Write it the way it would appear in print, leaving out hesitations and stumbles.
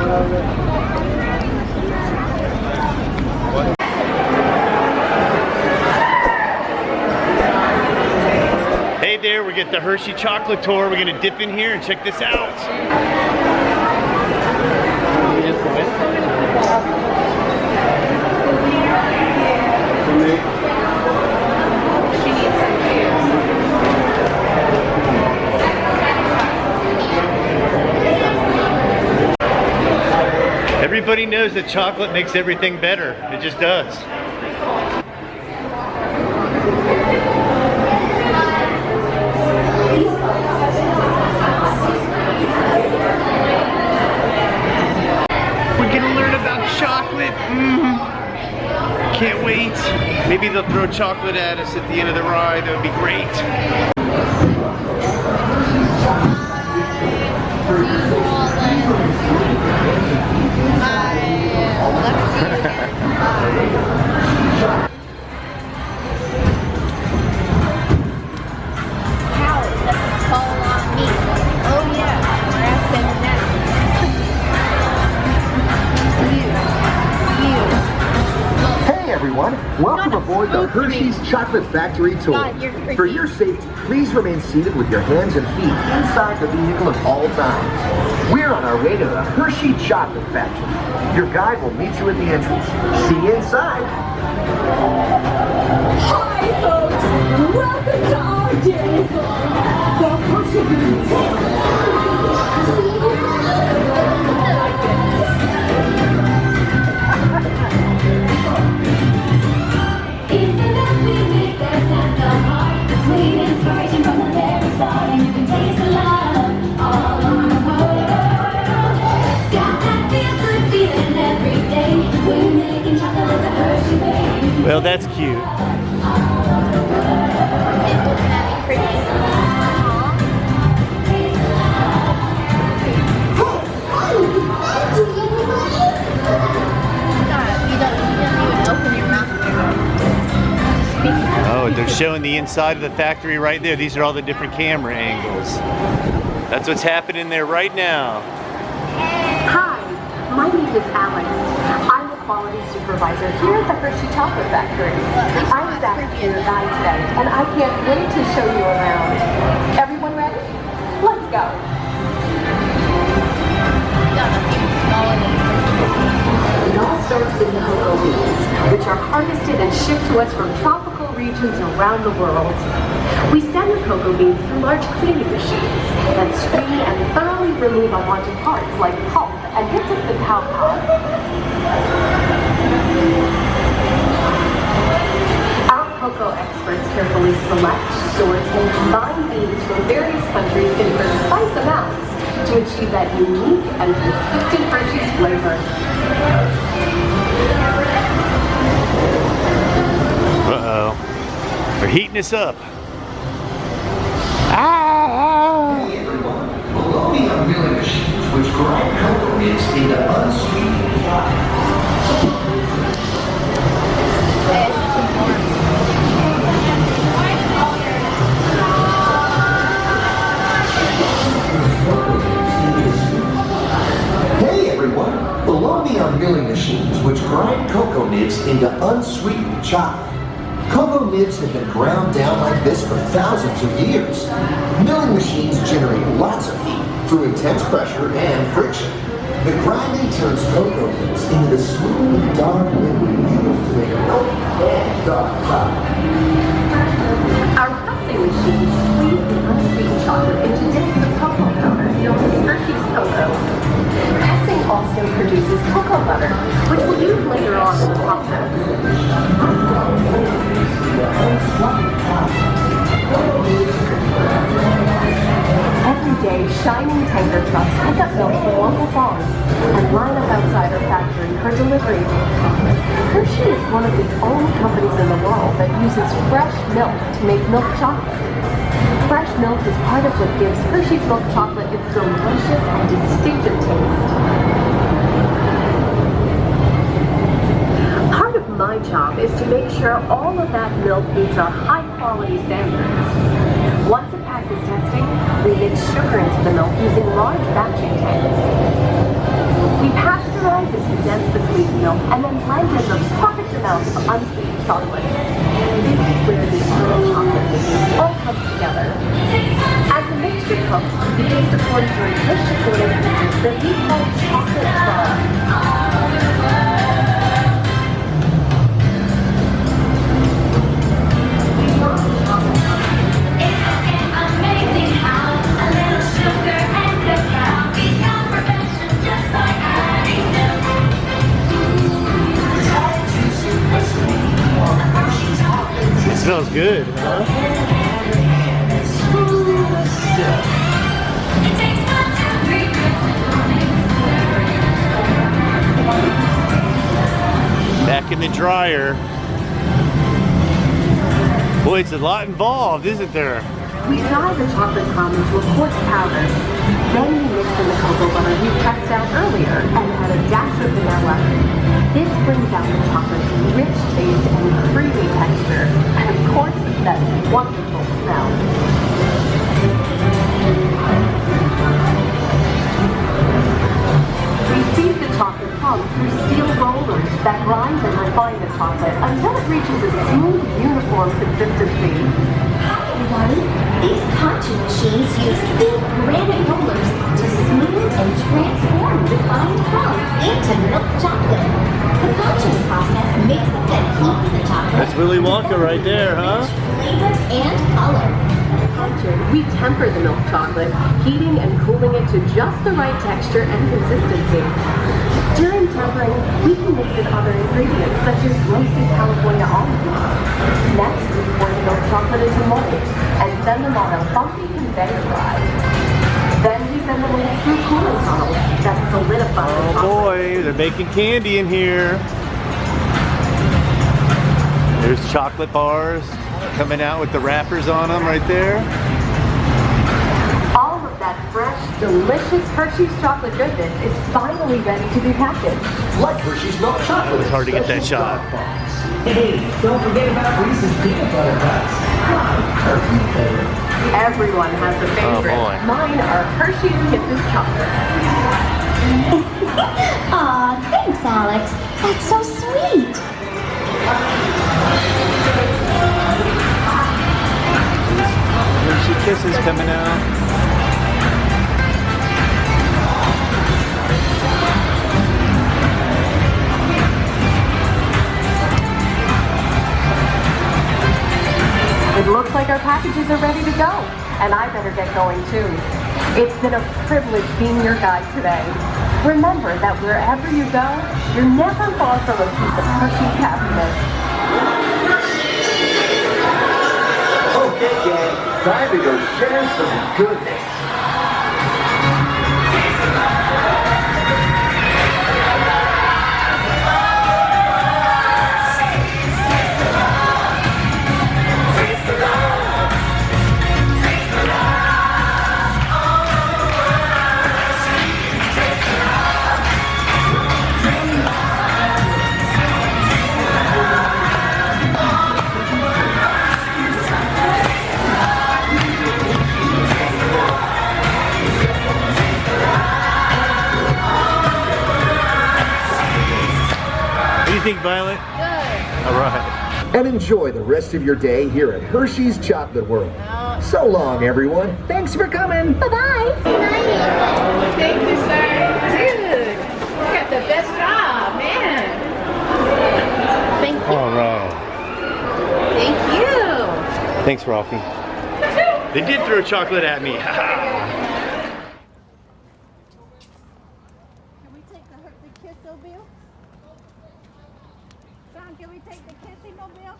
Hey there, we get the Hershey Chocolate tour. We're gonna dip in here and check this out. Everybody knows that chocolate makes everything better. It just does. We're gonna learn about chocolate. Can't wait. Maybe they'll throw chocolate at us at the end of the ride. That would be great. Welcome aboard the Hershey's Chocolate Factory Tour. God, for your safety, please remain seated with your hands and feet inside the vehicle at all times. We're on our way to the Hershey Chocolate Factory. Your guide will meet you at the entrance. See you inside. Hi folks, welcome to our dairy farm. The Hershey Well, that's cute. Oh, they're showing the inside of the factory right there. These are all the different camera angles. That's what's happening there right now. Hi, my name is Alex. I'm the quality supervisor here at the Hershey Chocolate Factory. I was asked to be your guide today, and I can't wait to show you around. Everyone ready? Let's go. It all starts with the cocoa beans, which are harvested and shipped to us from tropical regions around the world. We send the cocoa beans through large cleaning machines that screen and thoroughly remove unwanted parts like pulp and bits of cacao pod. Our cocoa experts carefully select, sort, and combine beans from various countries in precise amounts to achieve that unique and consistent Hershey's flavor. Uh-oh. They're heating us up. Hey everyone, below the milling machines which grind cocoa nibs into unsweetened chocolate. Hey everyone, below the milling machines which grind cocoa nibs into unsweetened chocolate. Cocoa nibs have been ground down like this for thousands of years. Milling machines generate lots of heat through intense pressure and friction. The grinding turns cocoa nibs into the smooth, dark liquid used to make milk and dark chocolate. Our pressing machines squeeze the unsweetened chocolate into discs of cocoa powder known as Hershey's cocoa. Pressing also produces cocoa butter, which we'll use later on in the process. Every day, shining tanker trucks pick up milk from local farms and line up outside our factory for delivery. Hershey is one of the only companies in the world that uses fresh milk to make milk chocolate. Fresh milk is part of what gives Hershey's milk chocolate its delicious and distinctive taste. Part of my job is to make sure all of that milk meets our high-quality standards. Once it passes testing, we mix sugar into the milk using large batching tanks. We pasteurize and condense the sweet milk and then blend in the perfect amount of unsweetened chocolate. This is where the eternal chocolate making all comes together. As the mixture cooks, the taste of forms are rich chocolate that we call chocolate bar. It smells good, huh? Back in the dryer. Boy, it's a lot involved, isn't there? We dry the chocolate crumb into a coarse powder. Then we mix in the cocoa butter we pressed out earlier and add a dash of vanilla. This brings out the chocolate's rich taste and creamy texture, and of course, that wonderful smell. We feed the chocolate crumb through steel rollers that grind and refine the chocolate until it reaches a smooth, uniform consistency. These punching machines use big granite rollers to smooth and transform refined crumb into milk chocolate. The punching process mixes and heats the chocolate. That's Willy Wonka right there, huh? Flavor and color. We temper the milk chocolate, heating and cooling it to just the right texture and consistency. During tempering, we can mix in other ingredients such as roasted California almonds. Next, we pour the milk chocolate into molds and send them on a bumpy conveyor ride. Then we send them through cooling tunnels that solidify the Oh chocolate. boy, they're making candy in here. There's chocolate bars coming out with the wrappers on them right there. All of that fresh, delicious Hershey's chocolate goodness is finally ready to be packaged. Like Hershey's milk chocolate. It's hard to get that shot. Hey, don't forget about Reese's peanut butter cups. Turkey favorite. Everyone has a favorite. Oh, boy. Mine are Hershey's Kisses chocolate. Aw, thanks, Alex. That's so sweet. Hershey Kisses coming out. It looks like our packages are ready to go, and I better get going too. It's been a privilege being your guide today. Remember that wherever you go, you're never far from a piece of Hershey's happiness. Okay, gang, time to go share some goodness. What do you think, Violet? Good. All right. And enjoy the rest of your day here at Hershey's Chocolate World. So long, everyone. Thanks for coming. Bye-bye. Thank you, sir. Dude, you got the best job, man. Thank you. All right. Thank you. Thanks, Ralphie. They did throw chocolate at me. Can we take the kiss-o-bill? John, can we take the kissing-o-bill?